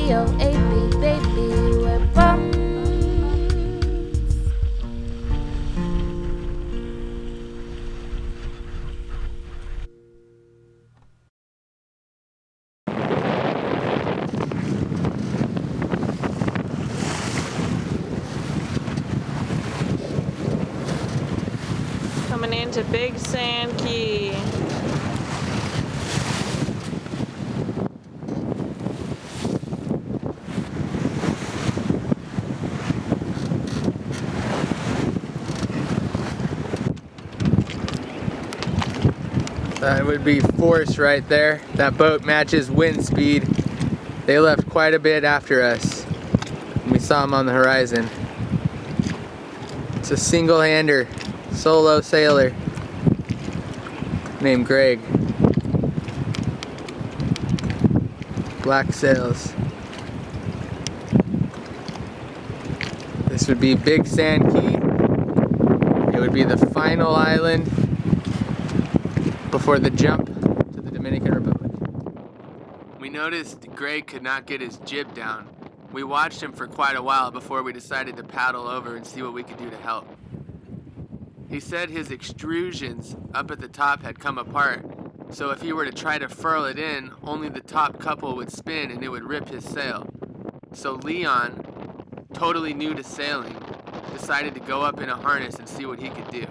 B-O-A-B, baby, we're bums. Coming into Big Sand Key. That would be force right there. That boat matches wind speed. They left quite a bit after us. We saw them on the horizon. It's a single-hander, solo sailor named Greg. Black sails. This would be Big Sand Key. It would be the final island before the jump to the Dominican Republic. We noticed Greg could not get his jib down. We watched him for quite a while before we decided to paddle over and see what we could do to help. He said his extrusions up at the top had come apart, so if he were to try to furl it in, only the top couple would spin and it would rip his sail. So Leon, totally new to sailing, decided to go up in a harness and see what he could do.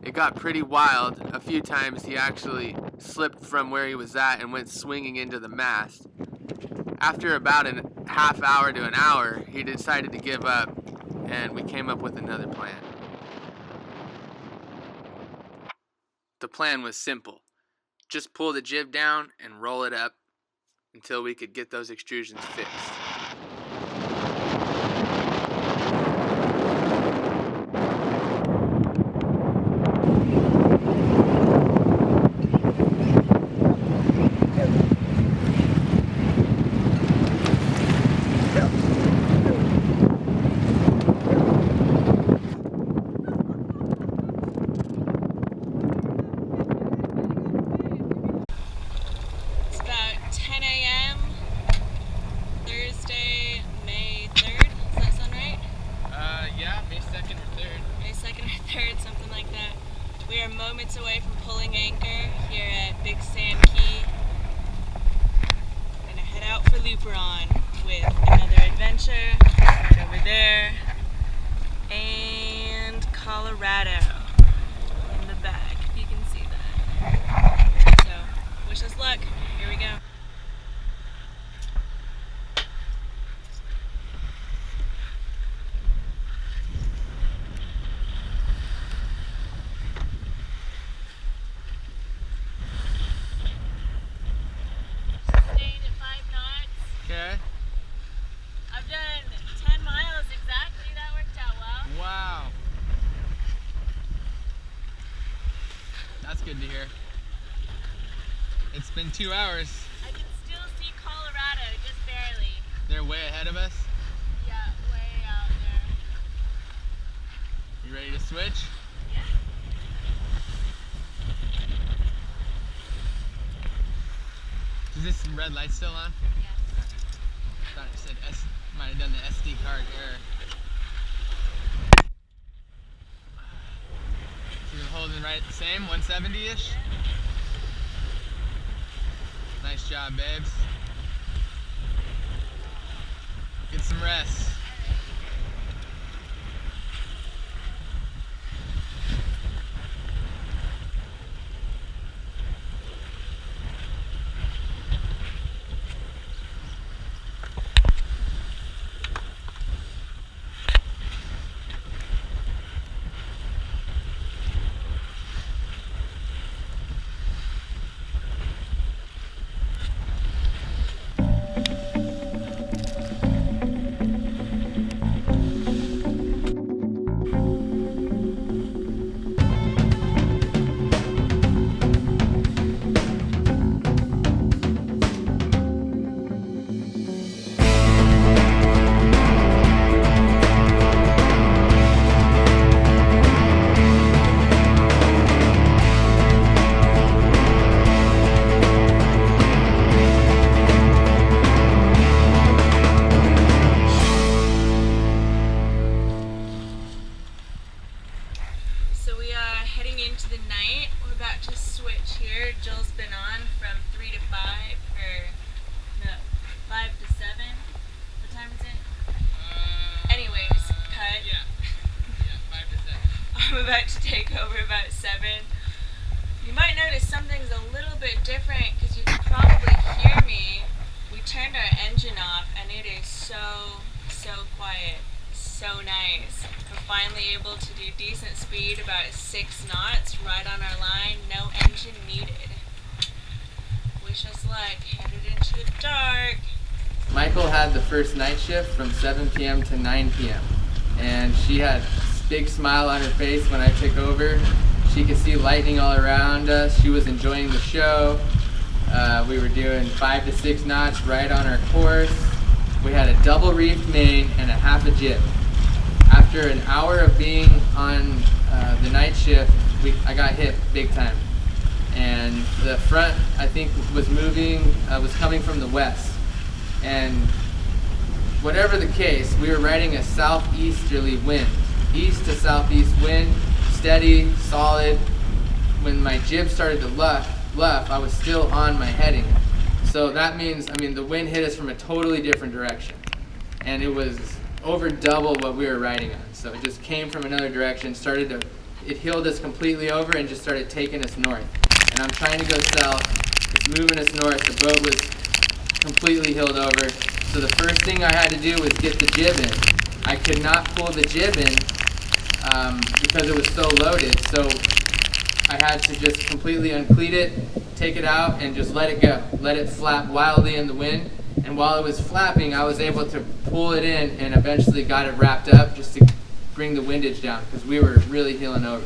It got pretty wild. A few times he actually slipped from where he was at and went swinging into the mast. After about a half hour to an hour, he decided to give up, and we came up with another plan. The plan was simple. Just pull the jib down and roll it up until we could get those extrusions fixed. We are moments away from pulling anchor here at Big Sand Key. We're gonna head out for Luperon with another adventure right over there, and Colorado in the back, if you can see that. So, wish us luck. Here we go. Okay. I've done 10 miles exactly. That worked out well. Wow. That's good to hear. It's been 2 hours. I can still see Colorado, just barely. They're way ahead of us. Yeah, way out there. You ready to switch? Yeah. Is this red light still on? Yeah. I thought it said might have done the SD card error. So you're holding right the same, 170-ish? Nice job, babes. Get some rest. about to take over about 7. You might notice something's a little bit different because you can probably hear me. We turned our engine off and it is so quiet, so nice. We're finally able to do decent speed, about 6 knots, right on our line, no engine needed. Wish us luck, headed into the dark. Michael had the first night shift from 7 p.m. to 9 p.m. and she had a big smile on her face when I took over. She could see lightning all around us. She was enjoying the show. We were doing 5 to 6 knots right on our course. We had a double reefed main and a half a jib. After an hour of being on the night shift, I got hit big time. And the front, I think, was coming from the west. And whatever the case, we were riding a southeasterly wind, east to southeast wind, steady, solid. When my jib started to luff, I was still on my heading. So that means, the wind hit us from a totally different direction. And it was over double what we were riding on. So it just came from another direction, it heeled us completely over and just started taking us north. And I'm trying to go south, it's moving us north, the boat was completely heeled over. So the first thing I had to do was get the jib in. I could not pull the jib in because it was so loaded. So I had to just completely uncleat it, take it out, and just let it go. Let it flap wildly in the wind. And while it was flapping, I was able to pull it in and eventually got it wrapped up just to bring the windage down because we were really heeling over.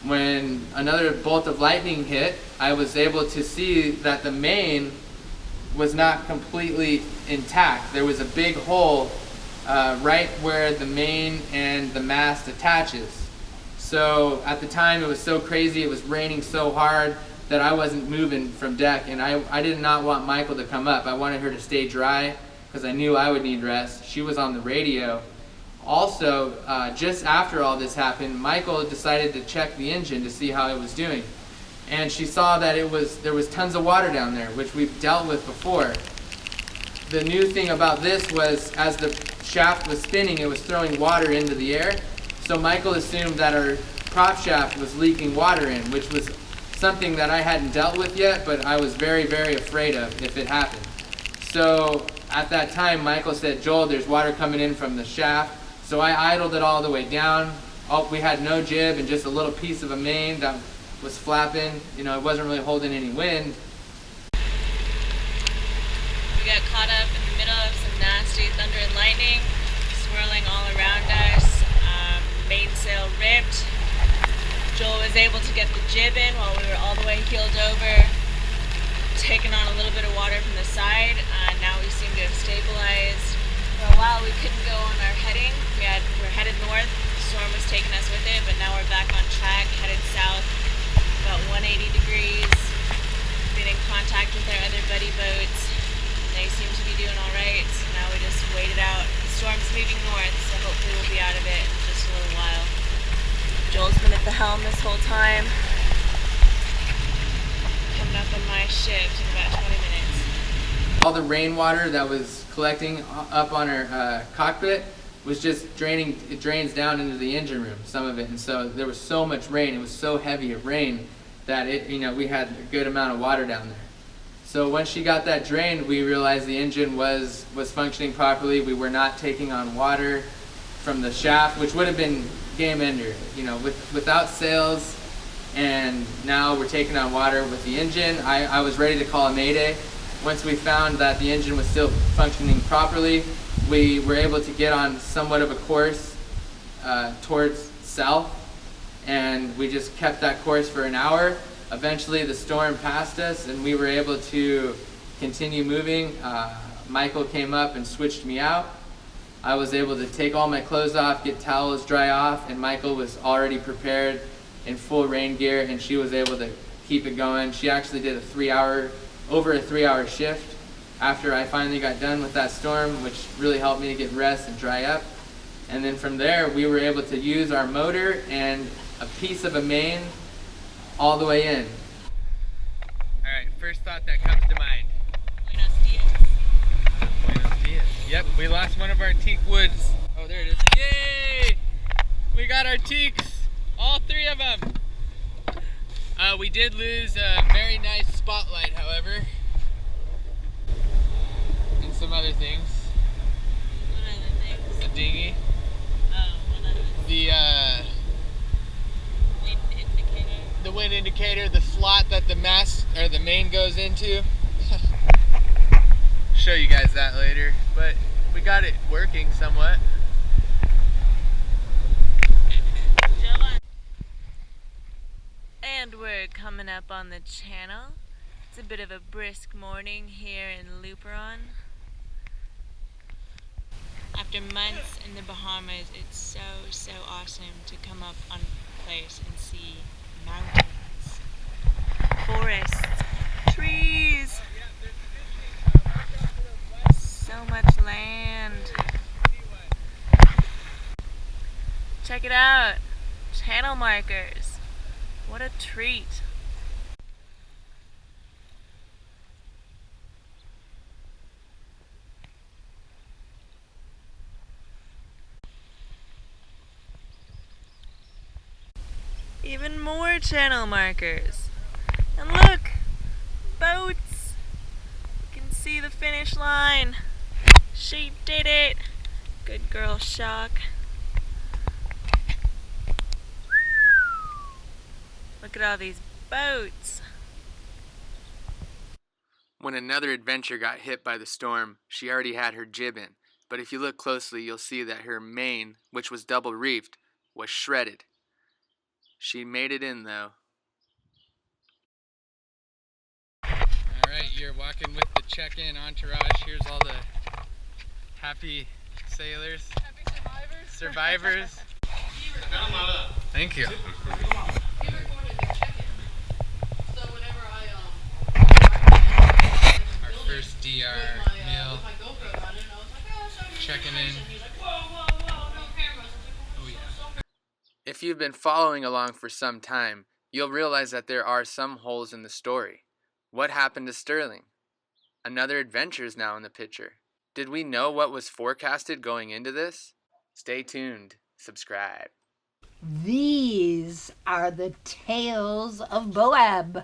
When another bolt of lightning hit, I was able to see that the main was not completely intact. There was a big hole right where the main and the mast attaches. So at the time it was so crazy, it was raining so hard that I wasn't moving from deck, and I did not want Michael to come up. I wanted her to stay dry because I knew I would need rest. She was on the radio. Also, just after all this happened, Michael decided to check the engine to see how it was doing. And she saw that there was tons of water down there, which we've dealt with before. The new thing about this was, as the shaft was spinning, it was throwing water into the air. So Michael assumed that our prop shaft was leaking water in, which was something that I hadn't dealt with yet, but I was very, very afraid of if it happened. So at that time, Michael said, "Joel, there's water coming in from the shaft." So I idled it all the way down. We had no jib and just a little piece of a main that was flapping. It wasn't really holding any wind. We got caught up in the middle of some nasty thunder and lightning, swirling all around us. Mainsail ripped. Joel was able to get the jib in while we were all the way heeled over, taking on a little bit of water from the side. Now we seem to have stabilized. For a while we couldn't go on our heading. We're headed north. The storm was taking us with it, but now we're back on track, headed south, about 180 degrees. Been in contact with our other buddy boats. They seem to be doing all right. So now we just wait it out. The storm's moving north, so hopefully we'll be out of it in just a little while. Joel's been at the helm this whole time. Coming up on my shift in about 20 minutes. All the rainwater that was collecting up on our cockpit was just draining. It drains down into the engine room, some of it, and so there was so much rain. It was so heavy of rain that we had a good amount of water down there. So once she got that drained, we realized the engine was functioning properly. We were not taking on water from the shaft, which would have been game ender. Without sails, and now we're taking on water with the engine. I was ready to call a mayday. Once we found that the engine was still functioning properly, we were able to get on somewhat of a course towards south, and we just kept that course for an hour. Eventually the storm passed us and we were able to continue moving. Michael came up and switched me out. I was able to take all my clothes off, get towels dry off, and Michael was already prepared in full rain gear, and she was able to keep it going. She actually did over a 3-hour shift after I finally got done with that storm, which really helped me to get rest and dry up. And then from there, we were able to use our motor and a piece of a main all the way in. All right, first thought that comes to mind. Buenos dias. Buenos dias. Yep, we lost one of our teak woods. Oh, there it is. Yay! We got our teaks. All three of them. We did lose a very nice spotlight, however, and some other things. What other things? A dinghy. Oh, what other things? Wind indicator. The wind indicator, the slot that the mast or the main goes into. Show you guys that later, but we got it working somewhat. And we're coming up on the channel. It's a bit of a brisk morning here in Luperon. After months in the Bahamas, it's so awesome to come up on a place and see mountains, forests, trees, so much land. Check it out, channel markers. What a treat. Even more channel markers. And look, boats. You can see the finish line. She did it. Good girl, Shock. Look at all these boats. When another adventure got hit by the storm, she already had her jib in. But if you look closely, you'll see that her main, which was double reefed, was shredded. She made it in though. Alright, you're walking with the check-in entourage. Here's all the happy sailors. Happy survivors. Survivors. Thank you. Our first DR meal. Checking in. Oh yeah. If you've been following along for some time, you'll realize that there are some holes in the story. What happened to Sterling? Another adventure is now in the picture. Did we know what was forecasted going into this? Stay tuned. Subscribe. These are the tales of Boab.